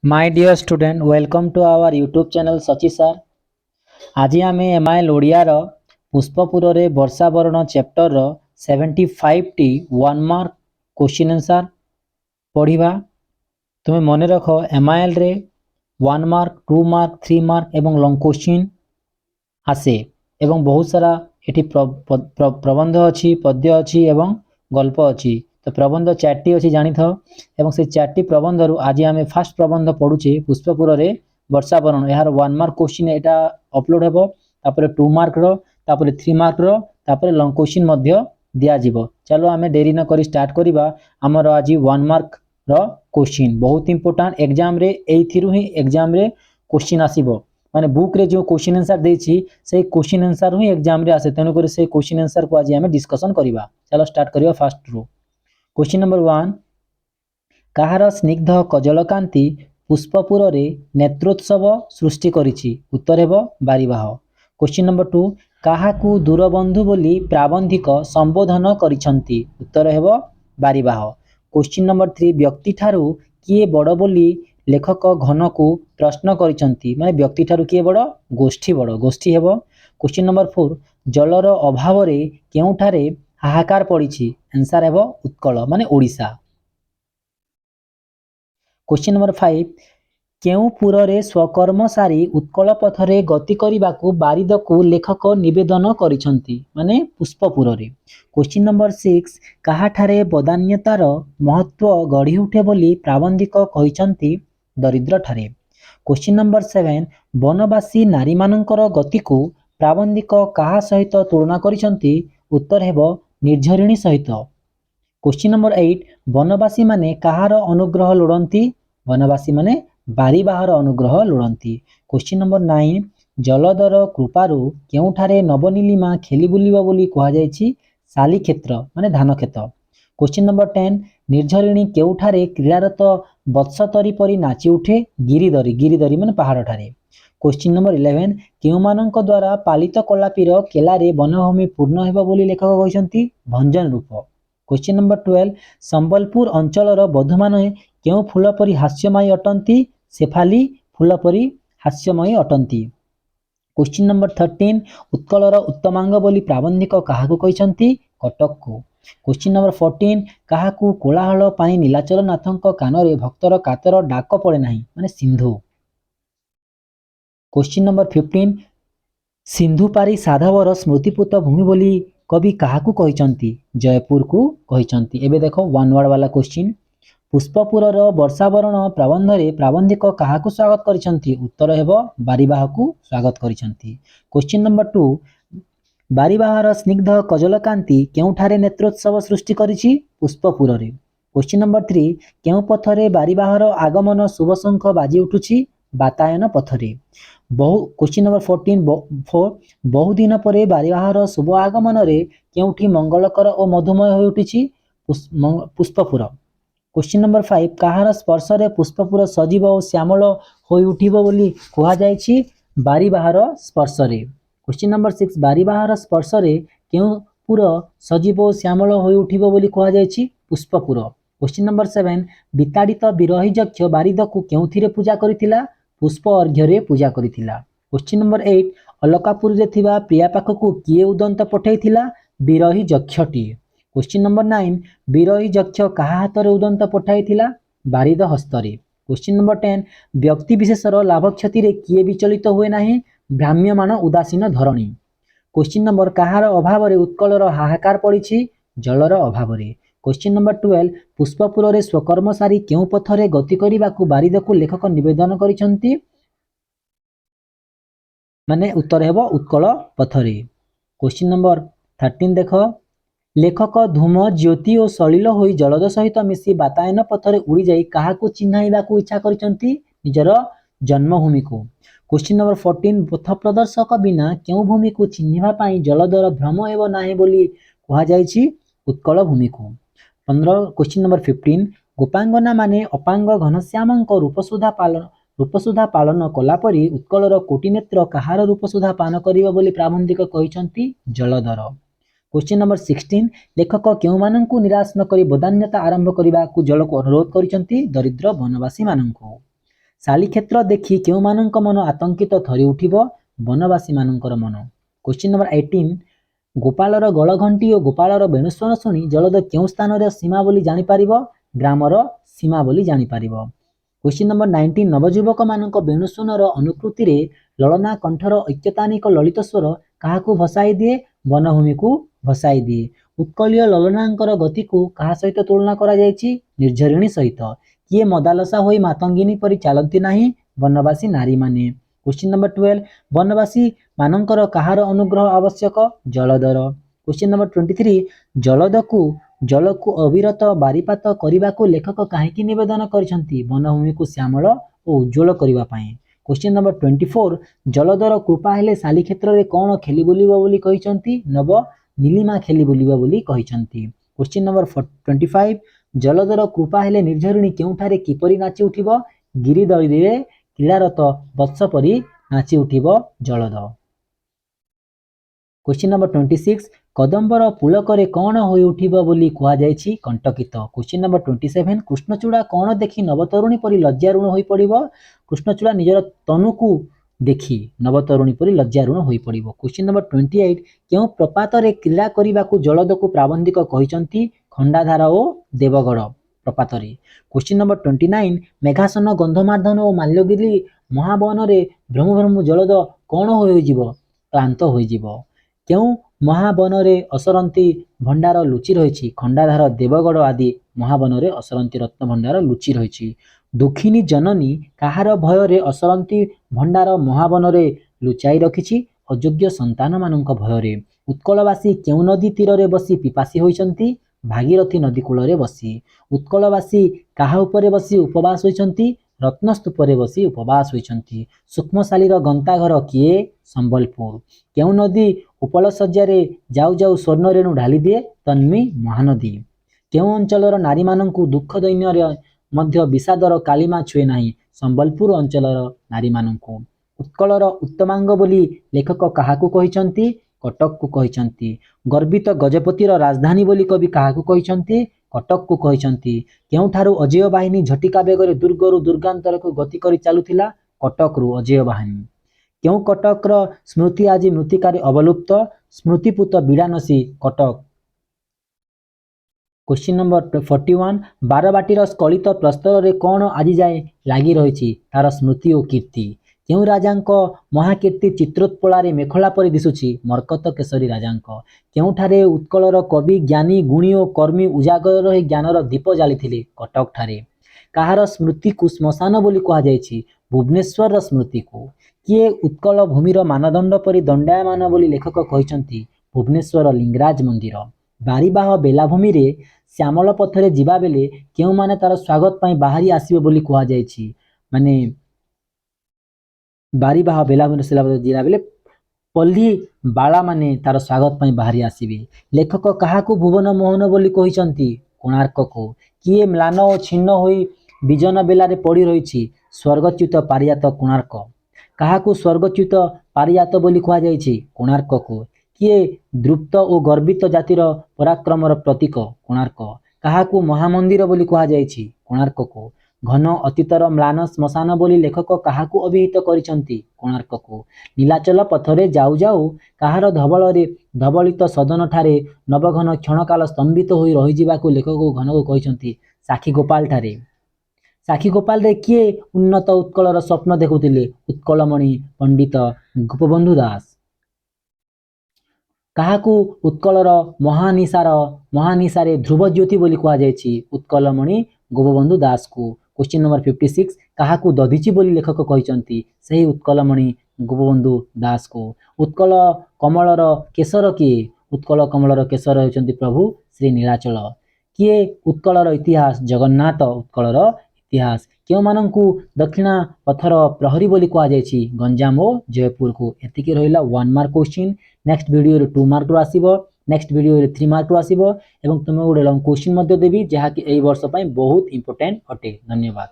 My dear student, welcome to our YouTube channel Sachi sir. आज आम MIL ओडियार पुष्पपुर रे वर्षा वरण चैप्टर 75 टी 1 मार्क क्वेश्चन आंसर पढ़िबा। तुम्हें मन रख एमआईएल रे 1 मार्क 2 मार्क 3 मार्क एवं लॉन्ग क्वेश्चन आसे एवं बहुत सारा एटी प्रबंध अच्छी पद्य अच्छी एवं गल्प अच्छी। तो प्रबंध चार्टी अच्छी जानी था एवं से चार्टी प्रबंध रु आज आम फास्ट प्रबंध पढ़ुचे पुष्पपुर रे वर्षा वरण यार 1 मार्क क्वेश्चन एटा अपलोड हेबो तापर 2 मार्क रो तापर 3 मार्क रो तापर लॉन्ग क्वेश्चन मध्य दिया जिवो। चलो आमे देरी न करी स्टार्ट करिबा। हमर आज 1 मार्क रो क्वेश्चन बहुत इंपोर्टेंट एग्जाम रे एथिरु ही एग्जाम रे क्वेश्चन आसीबो माने बुक रे जो क्वेश्चन आंसर देछि से क्वेश्चन आंसर ही एग्जाम रे आसे तेनु करी से क्वेश्चन आंसर को आज हमें डिस्कशन करिबा। चलो स्टार्ट करिबा फास्ट रो। क्वेश्चन नंबर 1 काहार स्निग्ध कजलकांति पुष्पपुर रे नेत्रोत्सव सृष्टि करिछि उत्तर हेबो बारीबाह। क्वेश्चन नंबर 2 काहाकू दूरबंधु बोली प्राबंधिक संबोधन करिसंती उत्तर हेबो बारीबाह। क्वेश्चन नंबर 3 व्यक्ति ठारू किए बड़ बोली लेखक घन को प्रश्न करिसंती माने व्यक्ति ठारू किए बड़ बड़ गोष्ठी हेबो। क्वेश्चन नंबर 4 जलर अभाव रे केउठारे हाहाकार पड़िछि आंसर हेबो उत्कल माने ओडिशा। क्वेश्चन नंबर 5 केउ पुरे स्वकर्म सारी उत्कल पथरे गति करने बारिद को लेखक निवेदन करिसंती माने पुष्पपुर रे। क्वेश्चन नंबर 6 काहाठारे बदान्यतार महत्व गढ़ी उठे बोली प्राबंधिक कहिसंती दरिद्र ठारे। क्वेश्चन नंबर 7 वनवासी नारी मानकर गति को प्राबंधिक काहा सहित तुलना करिसंती उत्तर हेबो निर्झरिणी सहित। क्वेश्चन नंबर 8 वनवासी माने काहार अनुग्रह लोड़ंती वनवासी माने बारीबाहर अनुग्रह लोड़ंती। क्वेश्चन नंबर 9 जलदर कृपारू केउठारे नवनीलिमा खेली बुलिबा बोली कहा जायछि साली क्षेत्र माने धान खेत। क्वेश्चन नंबर 10 निर्झरिणी केउठारे क्रीड़ारत वत्सतरी परी नाची उठे गिरिदरी माने पहाड़ ठारे। क्वेश्चन नंबर 11 केउमानंक द्वारा पालित कलापीर केलारे वनभूमि पूर्ण हेबा बोली लेखक कहिसंती भंजन रूप। क्वेश्चन नंबर 12 संबलपुर अंचलर बधुमाने केउ फूल परी हास्यमयी अटंती शेफाली फूल परी हास्यमयी अटंती। क्वेश्चन नंबर 13 उत्कलर उत्तमांग बोली प्राबंधिक काहाकू कहिसंती कटक को। क्वेश्चन नंबर 14 काहाकू कोलाहल पाई नीलाचल नाथंक कानरे भक्तर कातर डाक पड़े नाही माने सिंधु। क्वेश्चन नंबर 15 सिंधु पारी साधवर स्मृतिपुत भूमि बोली कवि काहाकू कहिसंती जयपुर को कहिसंती। एबे देखो वन वर्ड वाला क्वेश्चन पुष्पपुर वर्षावरण प्रबंध रे प्राबंधिक काहाकू स्वागत करिसंती उत्तर हेबो बारीबाह को स्वागत करिसंती। क्वेश्चन नंबर 2 बारीबाहर स्निग्ध कजलकांति केउठारे नेत्रोत्सव सृष्टि करिछि पुष्पपुर रे। क्वेश्चन नंबर 3 केउ पथरे बारीबाहर आगमन शुभ शंख बाजी उठुछि बातायन पथरे। क्वेश्चन नंबर 14 बहु दिन परे बारीबाहर शुभ आगमन रे केउठी मंगलकर और मधुमय होई उठिछि पुष्पपुर। क्वेश्चन नंबर 5 काहार स्पर्श रे पुष्पपुर सजीव और श्यामल होई उठिबो बोली कहा जायछि बारीबाहर स्पर्श रे। क्वेश्चन नंबर 6 बारीबाहर स्पर्श रे केउ पुर सजीव और श्यामल होई उठिबो बोली कहा जायछि पुष्पपुर। क्वेश्चन नंबर 7 बिताड़ित विरही यक्ष बारिद को केउथिरे पूजा करितिला पुष्प अर्घ्य रे पूजा करितिला। क्वेश्चन नंबर 8 अलकापुर रे थिबा प्रिया पाखकू किए उदंत पठैतिला विरही यक्षटी। क्वेश्चन नंबर 9 विरही यक्ष काहा हाथ रे उदंत पठाइथिला बारिद हस्तरे। क्वेश्चन नंबर 10 व्यक्ति विशेषर लाभ क्षति रे किए विचलित हुए नाही भ्राम्यमाण उदासीन धरणी। क्वेश्चन नंबर काहार अभाव रे उत्कलर हाहाकार पड़िछि जलर अभाव रे। क्वेश्चन नंबर 12 पुष्पपुर रे स्वकर्म सारी केउ पथरे गति करिबाकू बारिद को लेखक निवेदन करिसंती माने उत्तर हेबो उत्कल पथरे। क्वेश्चन नंबर 13 देखो लेखक धूम ज्योति और सलिल होई जलद सहित मिसी बातायन पथरे उड़ी जाई काहाकू चिन्हाइबाकू इच्छा करिसंती निजर जन्मभूमि को। क्वेश्चन नंबर 14 पथ प्रदर्शक बिना केउ भूमि को चिन्हिबा पाई जलदर भ्रम हेबो नाही बोली कहा जायछि उत्कल भूमि को। 15 क्वेश्चन नंबर 15 गोपांगना माने अपांग घनश्यामंक रूपसुधा पालन कला परी उत्कलर कोटि नेत्र काहार रूपसुधा पान करिबो बोली प्राबंधिक कहिसंती जलधर। क्वेश्चन नंबर 16 लेखक केउमानंकु निराश न करी बदान्यता आरंभ करिबाकू जल को अनुरोध करिसंती दरिद्र वनवासी मानंकु। शालीक्षेत्र देखि केउमानंक मन आतंकित थरी उठिब वनवासी मानंकर मन। क्वेश्चन नंबर 18 गोपालर गलघंटी और गोपालर वेणुस्वर शुणी जलद केउ स्थान सीमा बोली जानी पारिब ग्रामर सीमा बोली जानी पारिब। क्वेश्चन नंबर 19 नवजुवक मानक वेणुस्वनर अनुकृति रे ललना कंठर ऐक्यतानिक ललित स्वर काहाकू भसाई दिए वनभूमि को भसाई दिए। उत्कलीय ललनांकर गति को कहा सहित तुलना करा जायछि निर्झरिणी सहित। किए मदालसा होई मातंगिनी परि चालती नाही वनवासी नारी माने। क्वेश्चन नंबर 12 वनवासी मानंकर कहार अनुग्रह आवश्यक जलदर। क्वेश्चन नंबर 23 जल को अविरत बारिपात करने को लेखक कहीं निवेदन करछंती वनभूमि को श्यामल और उज्जवल करबा पई। क्वेश्चन नंबर 24 जलदर कृपा हेले शाली क्षेत्र रे कौन खेली बुलिबो बोली कहिसंती नव नीलिमा खेली बुलिबो बोली कहिसंती। क्वेश्चन नंबर 25 जलदर कृपा हेले निर्झरिणी केउठारे किपरि नाची उठिबो गिरिदरी रे क्रीड़ारत वत्स परि नाची उठिबो जलद। क्वेश्चन नंबर 26 कदम्बर पुलकरे कौन होई उठिबो बोली कुआ जायछि कंटकित। क्वेश्चन नंबर 27 कृष्णचूड़ा कौन देखि नवतरुणी परि लज्जारुण होई पड़िबो कृष्णचूड़ा निजर तनु को देखि नवतरुणी परि लज्जारुण होई पड़िबो। क्वेश्चन नंबर 28 केउ प्रपात रे क्रीड़ा करिबा को जलद को प्राबंधिक कहिसंती खंडाधार ओ देवगढ़ प्रपात रे। क्वेश्चन नंबर 29 मेघासन गंधमार्दन और माल्यगिरी महावन रे भ्रम भ्रम जलद कौन होई जिवो क्लांत होई जिवो। केउ महावन रे असरंती भंडार लुचि रही खंडाधार देवगढ़ आदि महावन रे असरंती रत्न भंडार लुचि रही। दुखिनी जननी कहार भय रे असरंती भंडार महावन रे लुचाई रखिछि अयोग्य संतान मानक भय रे। उत्कलवासी केउ नदी तीर रे बसी पिपासी होइछंती भागीरथी नदी कूल रे बसी। उत्कलवासी काहा उपरे बसी उपवास होइछंती रत्नस्तूप रे बसी उपवास होइछंती। सूक्ष्मशालीर गंताघर किए संबलपुर। केउ नदी उपल सज्जारे जाऊ जाऊ स्वर्ण रेणु ढाली दिए तन्वी महानदी। केउ अंचलर नारी मानंकु दुख दैन्य मध्य विषादर कालीमा छुए नाही संबलपुर अंचलर नारी मानंकु। उत्कलर उत्तमांग बोली लेखक काहाकू कहिसंती कटक को कहिसंती। गर्वित गजपतिर राजधानी बोली कवि काहाकू कहिसंती कटक को कहिसंती। केउठारु अजय बाहिनी झटिका बेगरे दुर्गरु दुर्गांतर को गति करी चालुथिला कटकरु अजय बाहिनी। केउ कटकर स्मृति आज मृतिकारे अवलुप्त स्मृतिपुत बिड़ानसी कटक। क्वेश्चन नंबर 41 बारबाटीर स्खलित प्रस्तर रे कौन आज जाए लगी रही तार स्मृति और कीर्ति। केउ राजांक महाकीर्ति चित्रोत्पला रे मेखला परि दिसुछि मरकत केसरी राजांक। केउठारे उत्कलर कवि ज्ञानी गुणी और कर्मी उजागर रही ज्ञानर दीप जालिथिले कटक ठारे। कहार स्मृति को श्मशान बोली कहा जायछि भुवनेश्वर स्मृति को। किए उत्कल भूमिर मानदंड परि दंडायमान बोली लेखक कहिसंती भुवनेश्वर लिंगराज मंदिर। बारीबाह बेलाभूमि रे श्यामल पथरे जिबा बेले केउ माने तार स्वागत पई बाहरी आसीबे बोली कहा जायछि माने बारीबाह बेलाभूमि रे जिबा बेले पल्ली बाला माने तार स्वागत पई बाहरी आसीबे। लेखक काहाकू भुवन मोहन बोली कहिसंती कोणार्क को। किए म्लान और छिन्न होई विजन बेलारे पड़ी रही स्वर्गच्युत पारिजात कोणार्क। काहाकू स्वर्गच्युत पारिजात बोली कहा जायछि कोणार्क को। किए द्रुप्त और गर्वित जातिर पराक्रमर प्रतीक कोणार्क। काहाकू महामंदिर बोली कहा जायछि कोणार्क को। घन अतीतर म्लान श्मशान बोली लेखक काहाकू अभिहित करिसंती कोणार्क को। नीलाचल पथरे जाऊ जाऊ काहार धवल रे धवलित सदन ठारे नवघन क्षणकाल स्तंभित होई रही जिबाकू लेखक घन को कहिसंती साखी गोपाल ठारे। साखी गोपाल रे किए उन्नत उत्कलर स्वप्न देखुथिले उत्कलमणि पंडित गोपबंधु दास। काहाकू उत्कलर महानिशारे ध्रुव ज्योति बोली कहा जायछि उत्कलमणि गोपबंधु दास को। क्वेश्चन नंबर 56 काहाकू दधिची बोली लेखक कहिसंती सही उत्कलमणि गोपबंधु दास को। उत्कल कमलर केसर किए उत्कल कमलर केसर हेउचंती प्रभु श्री नीलाचल। किए उत्कलर इतिहास जगन्नाथ उत्कलर इतिहास। केउ मानंकू दक्षिणा पथर प्रहरी बोली कहा जायछि गंजाम और जयपुर को। एतिकी रहिला 1 मार्क क्वेश्चन। नेक्स्ट वीडियो रे 2 मार्क रो आसीबो नेक्स्ट वीडियो रे 3 मार्क रो आसीबो एवं तुमे गोटे लॉन्ग क्वेश्चन मध्ये देबी जहा कि एई वर्ष पई बहुत इंपोर्टेंट अटे। धन्यवाद।